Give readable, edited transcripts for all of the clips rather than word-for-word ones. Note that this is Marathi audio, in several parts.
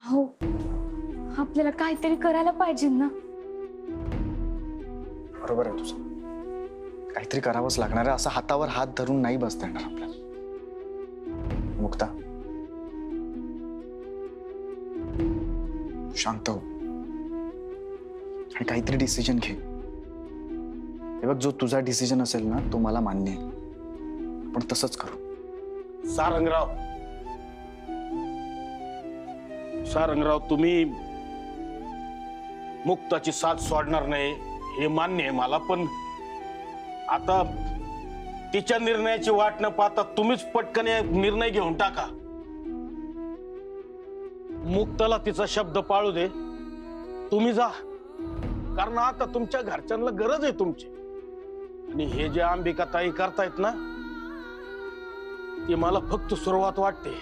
हो, आपल्याला काहीतरी करायला पाहिजे ना. बरोबर आहे तुझं. काहीतरी करावंच लागणार आहे. असं हातावर हात धरून नाही बसता येणार आपल्याला. मुक्ता, शांत हो आणि काहीतरी डिसिजन घे. हे बघ, जो तुझा डिसिजन असेल ना तो मला मान्य आहे. आपण तसंच करू. सारंगराव, तुम्ही मुक्ताची साथ सोडणार नाही हे मान्य आहे मला, पण आता तिच्या निर्णयाची वाट न पाहता तुम्हीच पटकन निर्णय घेऊन टाका. मुक्ताला तिचा शब्द पाळू दे, तुम्ही जा. कारण आता तुमच्या घरच्यांना गरज आहे तुमची. आणि हे जे अंबिका ताई करतायत ना, ती मला फक्त सुरुवात वाटते.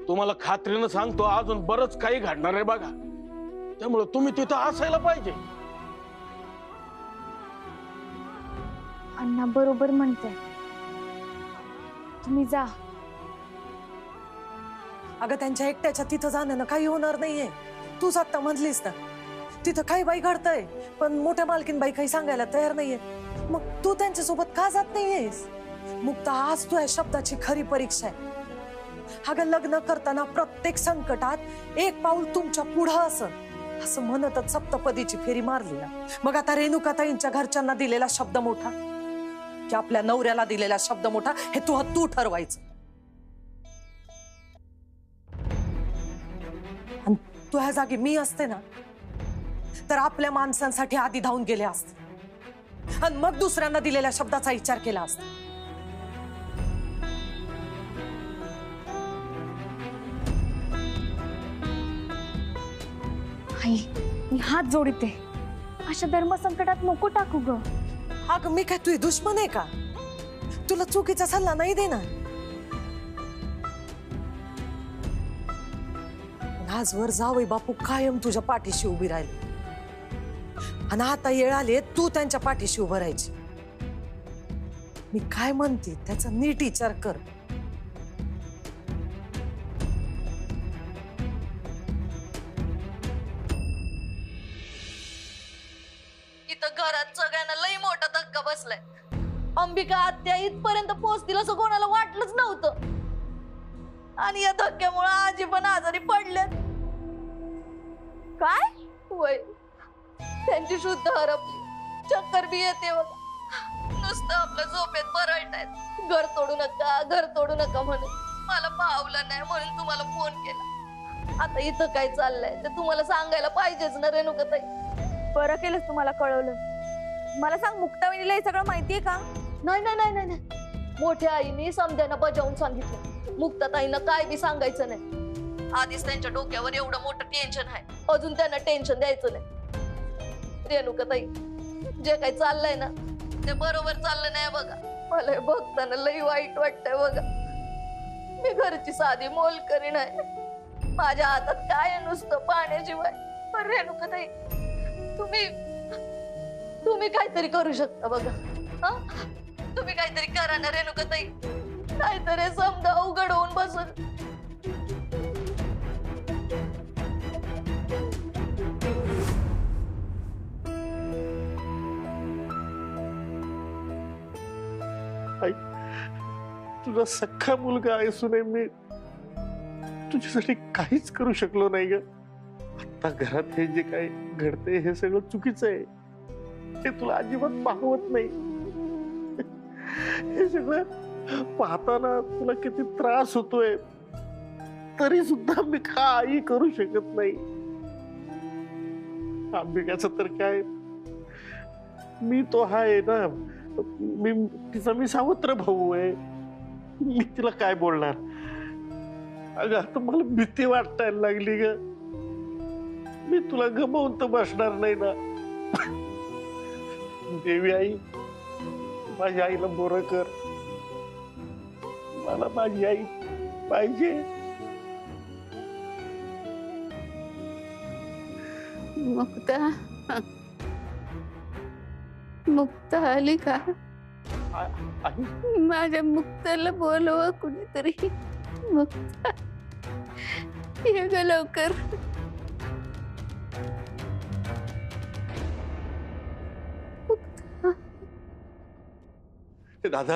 तुम्हाला खात्रीनं सांगतो, अजून बरंच काही घडणार आहे बघा. त्यामुळे तुम्ही तिथं असायला पाहिजे. अण्णा बरोबर म्हणते, तुम्ही जा. अगं त्यांच्या एकट्याच्या तिथं जाणं काही होणार नाहीये. तूच आता म्हणलीस ना तिथं काही बाई घडतंय, पण मोठ्या मालकीन बाई काही सांगायला तयार नाहीये. मग तू त्यांच्यासोबत का जात नाहीयेस? मुक्ता, आज तुझ्या शब्दाची खरी परीक्षा आहे. अगं लग्न करताना प्रत्येक संकटात एक पाऊल तुमच्या पुढं असं म्हणतच सप्तपदीची फेरी मारली ना. मग आता रेणुकाताईंच्या घरच्यांना दिलेला शब्द मोठा की आपल्या नवऱ्याला दिलेला शब्द मोठा, हे तू ठरवायचं. आणि तुझ्या जागी मी असते ना तर आपल्या माणसांसाठी आधी धावून गेले असते आणि मग दुसऱ्यांना दिलेल्या शब्दाचा विचार केला असता. आई, मी हात जोडते. अशा धर्मसंकटात नको टाकू ग. अगं मी काय तुझी दुश्मन आहे का? तुला चुकीचा सल्ला नाही देणार. आजवर जावई बापू कायम तुझ्या पाठीशी उभी राहिली आणि आता येळ आले तू त्यांच्या पाठीशी उभं राहायची. मी काय म्हणते त्याचा नीट विचार कर. इथं घरात सगळ्यांना लई मोठा धक्का बसलाय. अंबिका आत्या इथपर्यंत पोहोचतील असं कोणाला वाटलंच नव्हतं. आणि या धक्क्यामुळे आजी पण आजारी पडल्यात. काय वय, त्यांची शुद्ध हरपली, चक्कर बी येते बघ. नुसतं आपल्या झोपेत बरळतायत, घर तोडू नका घर तोडू नका म्हणून. मला पावलं नाही म्हणून तुम्हाला फोन केला. आता इथं काय चाललंय ते तुम्हाला सांगायला पाहिजेच ना रेणुकाताई. बरं केलंस तुम्हाला कळवलं. मला सांग, मुक्तावहिनीला हे सगळं माहितीये का? नाही नाही नाही नाही, मोठ्या आईने समध्यांना बजावून सांगितलं. मुक्ताताईंना काय बी सांगायचं नाही. आधीच त्यांच्या डोक्यावर एवढं मोठं टेन्शन आहे, अजून त्यांना टेन्शन द्यायचं नाही. रेणुकाताई, जे काही चाललंय ना ते बरोबर चाललं नाही बघा. मला हे बघताना लई वाईट वाटतंय बघा. मी घरची साधी मोलकरी नाही, माझ्या हातात काय आहे नुसतं पाण्याशिवाय. पण रेणुकाताई, तुम्ही काहीतरी करू शकता बघा. हा, तुम्ही काहीतरी करा ना रेणुकाताई. काहीतरी समजा उघड होऊन बसून. तुझा सख्खा मुलगा असूनही मी तुझ्यासाठी काहीच करू शकलो नाही ग. आता घरात हे जे काही घडते हे सगळं चुकीचं आहे. हे तुला अजिबात पाहवत नाही. हे सगळं पाहताना तुला किती त्रास होतोय, तरी सुद्धा मी काही करू शकत नाही. अंबिकाचं तर काय, मी तो आहे ना, मी सावत्र भाऊ आहे. मी तिला काय बोलणार? अगं आता मला भीती वाटायला लागली ग. मी तुला गमावून तर बसणार नाही ना. देवी आई, माझ्या आईला बरं कर. मला माझी आई पाहिजे. मुक्ता, मुक्ता आली का? माझ्या मुक्ताला बोलवा कुणीतरी. मुक्ता, ये ग लवकर. दादा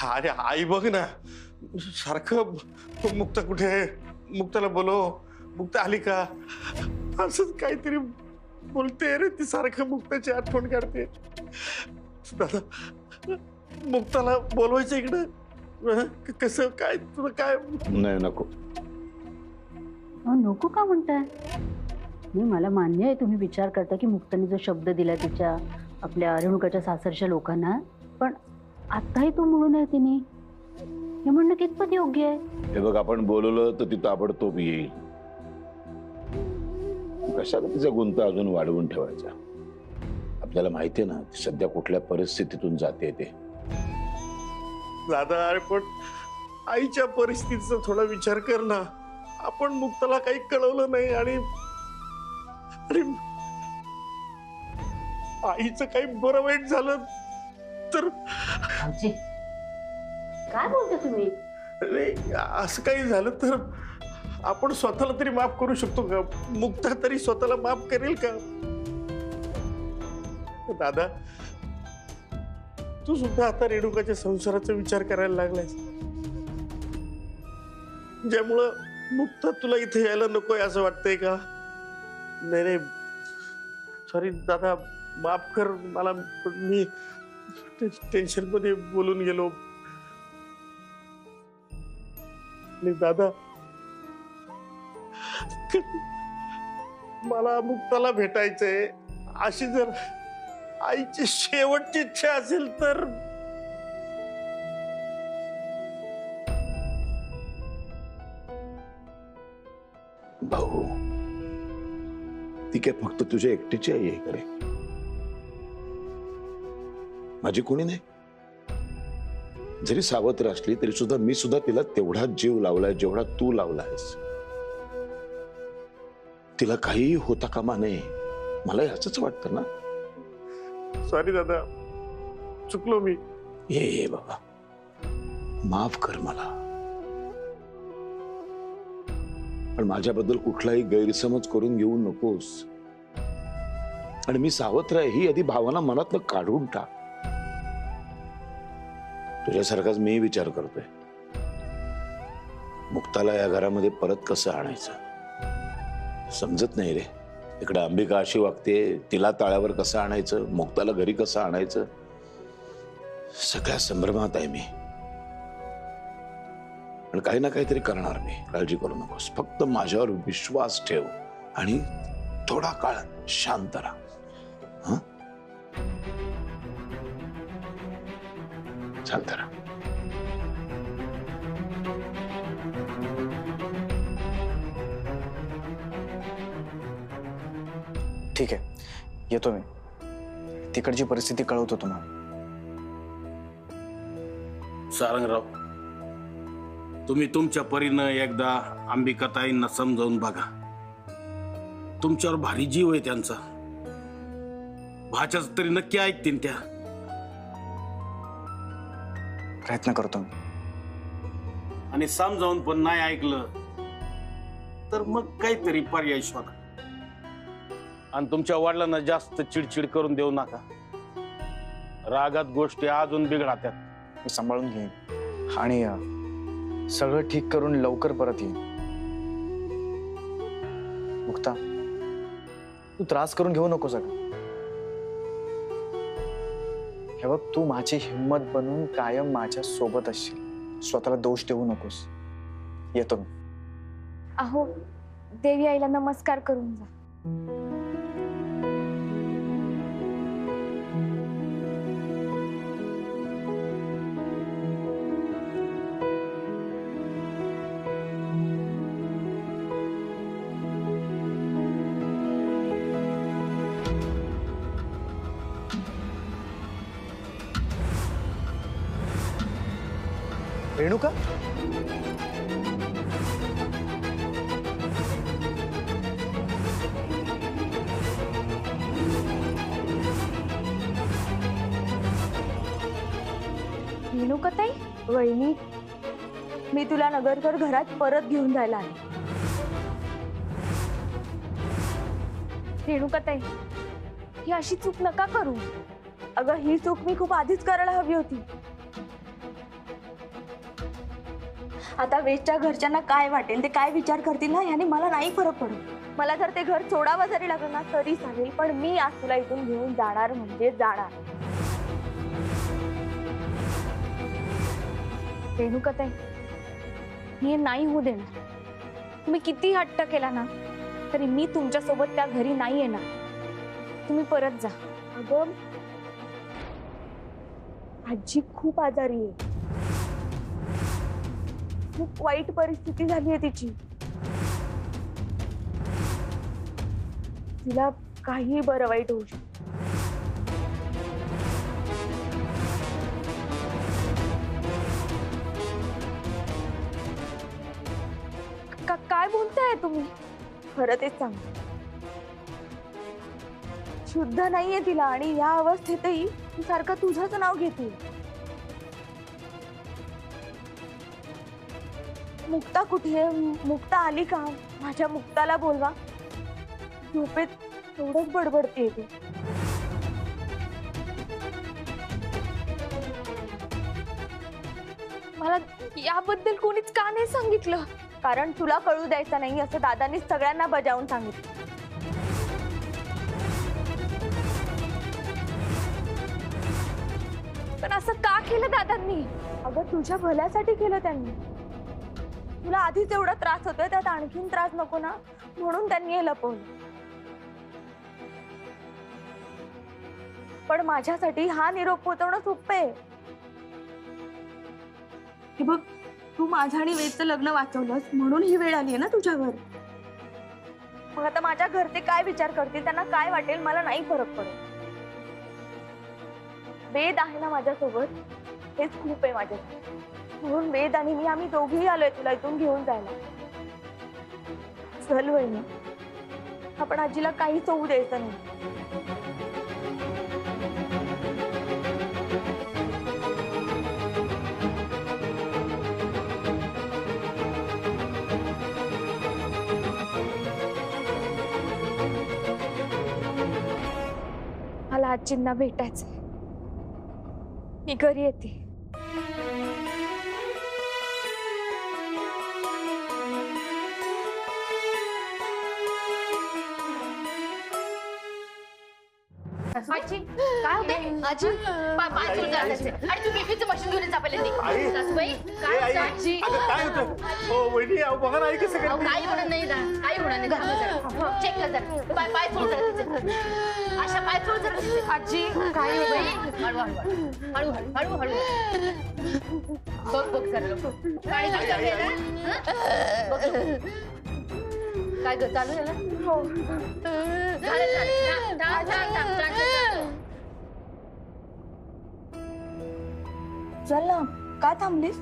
अरे आई बघ ना, सारखं मुक्ता कुठे आहे, मुक्ताला बोलो, मुक्ता आली का, असंच काहीतरी बोलते रे ती, सारखं मुक्ताची आठवण काढते. दादा मुक्ताला बोलवायचं इकडं, कसं काय तुला काय? नाही नको. नको का म्हणताय? नाही, मला मान्य आहे तुम्ही विचार करता की मुक्ताने जो शब्द दिला तिच्या आपल्या रेणुकाच्या सासरच्या लोकांना, पण आताही तो म्हणून आहे तिने, हे म्हणणं कितपत योग्य आहे? हे बघ, आपण बोलवलं तर ती ताबडतोब येईल. कशाला तिचा गुंत अजून वाढवून ठेवायचा? आपल्याला माहिती आहे ना ती सध्या कुठल्या परिस्थितीतून जाते ते. दादा अरे पण आईच्या परिस्थितीचा थोडा विचार कर ना. आपण मुक्ताला काही कळवलं नाही आणि आईचं काही बरं वाईट झालं तर? भाऊजी, काय बोलता तुम्ही? अरे असं काही झालं तर आपण स्वतःला तरी माफ करू शकतो का? मुक्ता तरी स्वतःला माफ करेल का? दादा तू सुद्धा आता रेणुकाच्या संसाराचा विचार करायला लागलायस, ज्यामुळं मुक्ता तुला इथे यायला नकोय असं वाटतंय का? नाही नाही सॉरी दादा, माफ कर मला, मी टेन्शन मध्ये बोलून गेलो. दादा मला मुक्ताला भेटायचंय, अशी जर आईची शेवटची इच्छा असेल तर? भाऊ, ती काय फक्त तुझ्या एकटीची आई आहे करे? माझी कोणी नाही. जरी सावत्र असली तरी सुद्धा मी सुद्धा तिला तेवढा जीव लावलाय जेवढा तू लावलायस. तिला काही होता कामा नये, मला ह्याच वाटतं ना. सॉरी दादा, चुकलो मी. ये बाबा, माफ कर मला, पण माझ्याबद्दल कुठलाही गैरसमज करून घेऊ नकोस. आणि मी सावत्र आहे ही आधी भावना मनातनं काढून टाक. तुझ्यासारखाच मी विचार करतोय, मुक्ताला या घरामध्ये परत कसं आणायचं समजत नाही रे. इकडे अंबिका अशी वागते, तिला ताळ्यावर कसं आणायचं, मुक्ताला घरी कसं आणायचं, सगळ्या संभ्रमात आहे मी. पण काही ना काहीतरी करणार मी, काळजी करू नकोस. फक्त माझ्यावर विश्वास ठेव आणि थोडा काळ शांत राहा. हं? शांत राहा. ठीक आहे, येतो मी. तिकडची परिस्थिती कळवतो तुम्हाला. सारंगराव, तुम्ही तुमच्या परीनं एकदा अंबिकाताईंना समजावून बघा. तुमच्यावर भारी जीव आहे त्यांचा, भाच्याच तरी नक्की ऐकतील त्या. प्रयत्न करतो मी. आणि समजावून पण नाही ऐकलं तर मग काहीतरी पर्याय शोधा. आणि तुमच्या वडिलांना जास्त चिडचिड करून देऊ नका. रागात गोष्टी अजून बिघडतात. मी सांभाळून घेईन आणि सगळं ठीक करून लवकर परत येईन. मुक्ता, तू त्रास करून घेऊ नको सगळं. हे बघ, तू माझी हिम्मत बनून कायम माझ्या सोबत असशील. स्वतःला दोष देऊ नकोस. येतो मी. अहो, देवी आईला नमस्कार करून जा. रेणुका, रेणुकाताई, वहिनी, मी तुला नगरकर घरात परत घेऊन जायला आले. रेणुकाताई, ही अशी चूक नका करू. अगं, ही चूक मी खूप आधीच करायला हवी होती. आता वेशच्या घरच्यांना काय वाटेल, ते काय विचार करतील ना, याने मला नाही फरक पडत. मला जर ते घर सोडावं जरी लागलं ना तरी चालेल, पण मी आज तुला इथून घेऊन जाणार म्हणजे जाणार. रेणुकाताई, मी नाही होऊ देणार. तुम्ही किती हट्ट केला ना तरी मी तुमच्या सोबत त्या घरी नाही येणार. तुम्ही परत जा. अगं, आजी खूप आजारी आहे. खूप वाईट परिस्थिती झाली आहे तिची. तिला काही बरं वाईट होऊ शकतं. काय बोलताय तुम्ही? खरं तेच सांग. शुद्ध नाहीये तिला, आणि या अवस्थेतही ती सारखं तुझंच नाव घेते. मुक्ता कुठे? मुक्ता आली का? माझ्या मुक्ताला बोलवा. झोपेत एवढंच बडबडते ती. मला याबद्दल कोणीच का नाही सांगितलं? कारण तुला कळू द्यायचं नाही असं दादांनी सगळ्यांना बजावून सांगितलं. पण असं का केलं दादांनी? अगं, तुझ्या भल्यासाठी केलं त्यांनी. तुला आधीच एवढा त्रास होतोय, त्यात आणखीन त्रास नको ना, म्हणून त्यांनी हे लपवलं. पण माझ्यासाठी हा निरोप पोहोचवणं सोपं आहे. हे बघ, तू माझं आणि वेदचं लग्न वाचवलंस म्हणून ही वेळ आली आहे ना तुझ्यावर. मग आता माझ्या घरचे काय विचार करतील, त्यांना काय वाटेल, मला नाही फरक पडत. वेद आहे ना माझ्यासोबत, हेच खूप आहे माझ्यासाठी. म्हणून वेद आणि मी, आम्ही दोघेही आलोय तुला इथून घेऊन जायला. चल वहिनी, आपण आजीला काहीच होऊ द्यायचं नाही. मला आजींना भेटायचंय. मी घरी येते. आजी, काय होतंय? आजी, पाय सोड जरा त्याचे. आणि तू बीपीचं मशीन घेऊन जा पहिले. सासूबाई, काय होतं? आजी, काय होतं? हो वहिनी, अहो बघा ना, आई कसं अहो, करते. काही होणार नाही ना, काही होणार नाही. घालून जरा. चेक कर जरा. पाय सोड जरा तिचे. अशा पाय सोड जरा तिचे. आजी, काय होतंय? हळू हळू हळू हळू. बघ जरा. पाणी चालू आहे ना? बघ. काय ग, चालू आहे ना? हो. चल ना, का थांबलीस?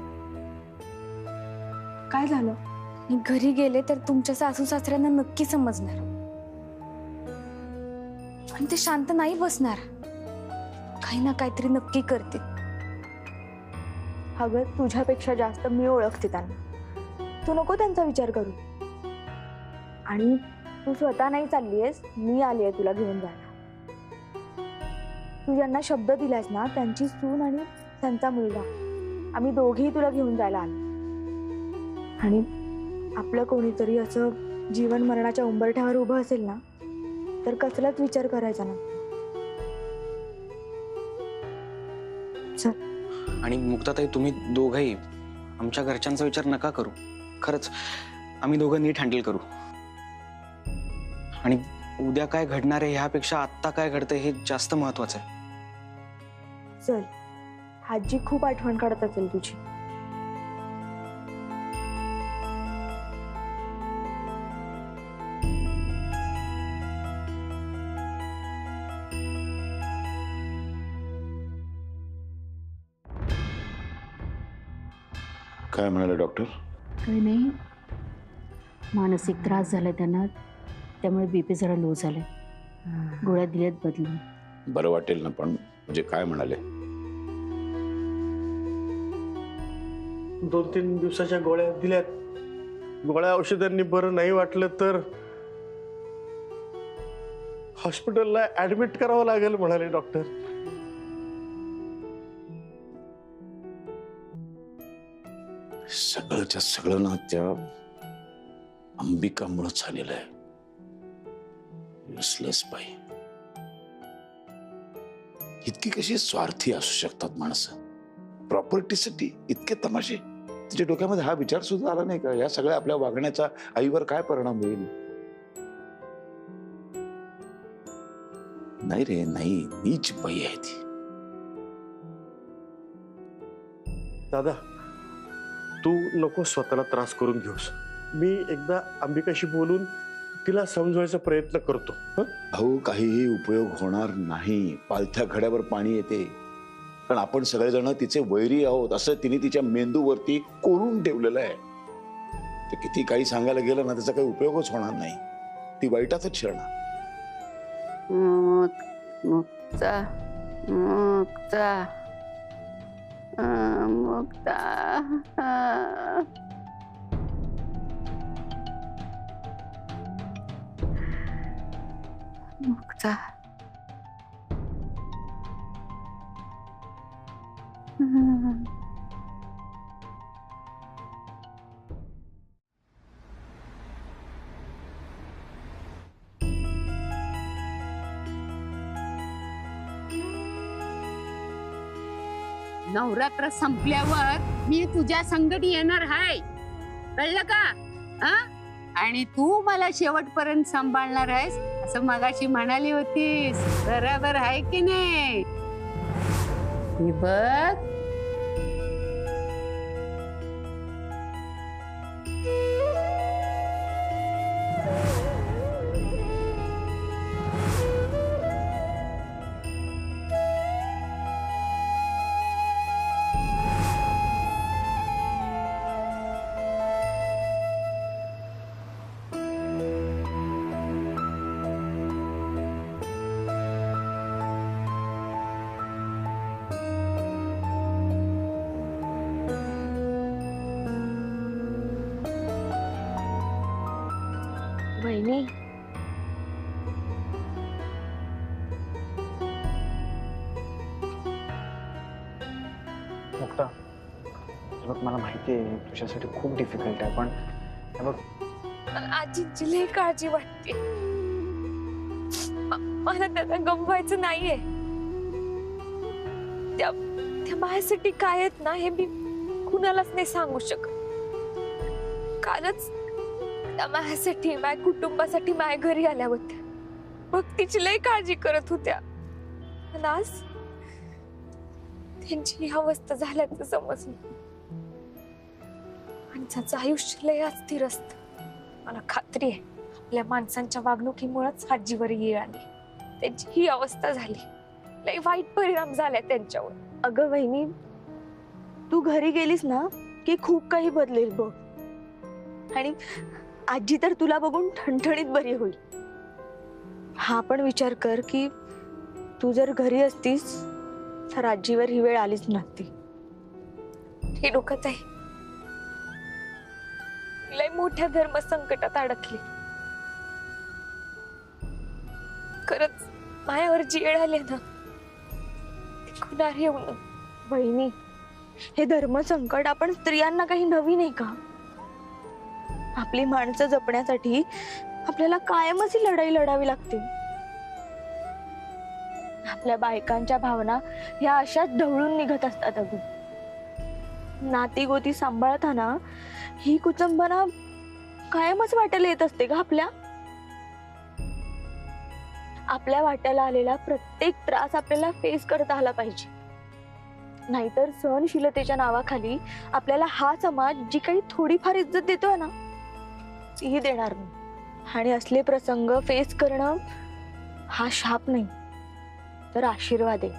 काय झालं? मी घरी गेले तर तुमच्या सासू सासऱ्यांना नक्की समजणार, आणि ते शांत नाही बसणार. काही ना काहीतरी नक्की करतील. अगं, तुझ्यापेक्षा जास्त मी ओळखते त्यांना. तू नको त्यांचा विचार करू. आणि तू स्वतः नाही चाललीयस, मी आली आहे तुला घेऊन जायला. तू ज्यांना शब्द दिलास ना, त्यांची सून आणि त्यांचा मुलगा, आम्ही दोघेही तुला घेऊन जायला आलो. आणि आपलं कोणीतरी असं जीवन मरणाच्या उंबरठ्यावर उभं असेल ना, तर कसलाच विचार करायचा ना. चल. आणि मुक्ताताई, तुम्ही दोघंही आमच्या घरच्यांचा विचार नका करू. खरंच आम्ही दोघं नीट हँडल करू. आणि उद्या काय घडणार आहे ह्यापेक्षा आत्ता काय घडतंय हे जास्त महत्वाचं आहे. चल, आजी खूप आठवण काढत असेल तुझी. काय म्हणाले डॉक्टर? काही नाही, मानसिक त्रास झालाय त्यांना, त्यामुळे बीपी जरा लो झालाय. गोळ्या दिल्यात बदलून. बरं वाटेल ना, पण म्हणजे काय म्हणाले? 2-3 दिवसाच्या गोळ्या दिल्यात. गोळ्या औषधांनी बरं नाही वाटलं तर हॉस्पिटलला ऍडमिट करावं लागेल म्हणाले डॉक्टर. सगळंच्या सगळं ना त्या अंबिकामुळे झालेलं आहे. युसलेस बाई. इतकी कशी स्वार्थी असू शकतात माणसं. प्रॉपर्टीसाठी इतके तमाशे. तिच्या डोक्यामध्ये हा विचार सुद्धा आला नाही का या सगळ्या आपल्या वागण्याचा आईवर काय परिणाम होईल. नाही रे नाही, नीच बाई आहे ती. दादा तू नको स्वतःला त्रास करून घेऊस. मी एकदा अंबिकाशी बोलून तिला समजवायचा प्रयत्न करतो. भाऊ काहीही उपयोग होणार नाही. पालथ्या घड्यावर पाणी येते. कारण आपण सगळेजण तिचे वैरी आहोत असं तिने तिच्या मेंदूवरती कोरून ठेवलेलं आहे. ते किती काही सांगायला गेलं ना त्याचा काही उपयोगच होणार नाही. ती वाईटातच शिरणार. मुक्ता मुक्ता मुक्ता मुक्ता नवरात्र संपल्यावर मी तुझ्या संगती येणार आहे, कळलं का? आणि तू मला शेवटपर्यंत सांभाळणार आहेस असं मगाशी म्हणाली होतीस. बरोबर आहे की नाही? हे बघ वहिनी मुक्ता बघ मला माहिती आहे तुझ्यासाठी खूप डिफिकल्ट आहे पण हे बघ आजींची लई काळजी वाटते. मला त्याला गमवायचं नाहीये. त्या माझ्यासाठी काय आहेत ना हे मी कुणालाच नाही सांगू शकत. कालच त्या माझ्यासाठी माझ्या कुटुंबासाठी माझ्या घरी आल्या होत्या. मग तिची लई काळजी करत होत्या. पण आज त्यांची ही अवस्था झाल्याचं समजलं आणि त्याचं आयुष्य लय अस्थिर असतं. मला खात्री आहे आपल्या माणसांच्या वागणुकीमुळेच आजीवर येळ आली. त्यांची ही अवस्था झाली. लय वाईट परिणाम झाला त्यांच्यावर. अगं वहिनी तू घरी गेलीस ना की खूप काही बदलेल बघ. आणि आजी तर तुला बघून ठणठणीत बरी होईल. हा पण विचार कर की तू जर घरी असतीस तर आजीवर ही वेळ आलीच नसती. हे डोकंच आहे. लय मोठ्या धर्म संकटात अडकली. खरंच मायावर जी वेळ आली ना ती कुणावर येऊ न. वहिनी हे धर्म संकट आपण स्त्रियांना काही नवीन आहे का? आपली माणसं जपण्यासाठी आपल्याला कायमच ही लढाई लढावी लागते. आपल्या बायकांच्या भावना ह्या अशाच ढवळून निघत असतात. अगं नाती गोती सांभाळताना ही कुचंबना कायमच वाट्याला येत असते का आपल्या? आपल्या वाट्याला आलेला प्रत्येक त्रास आपल्याला फेस करता आला पाहिजे. नाहीतर सहनशीलतेच्या नावाखाली आपल्याला हा समाज जी काही थोडीफार इज्जत देतोय ना तीही देणार नाही. आणि असले प्रसंग फेस करणं हा शाप नाही तर आशीर्वाद आहे.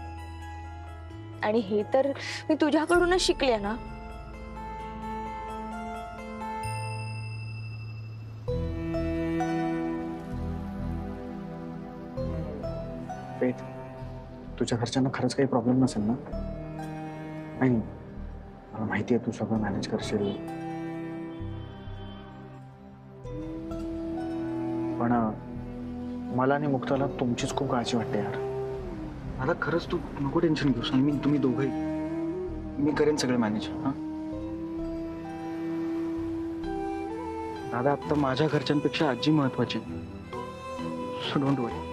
आणि हे तर मी तुझ्याकडूनच शिकले ना. फेथ तुझ्या घरच्यांना खरंच काही प्रॉब्लेम नसेल ना? नाही मला माहिती आहे तू सगळं मॅनेज करशील. पण मला आणि मुक्ताला तुमचीच खूप काळजी वाटते यार. दादा खरंच तू नको टेन्शन घेऊस. आणि मी तुम्ही दोघंही, मी करेन सगळे मॅनेज. हा दादा, आता माझ्या घरच्यांपेक्षा आजी महत्वाची. So don't worry.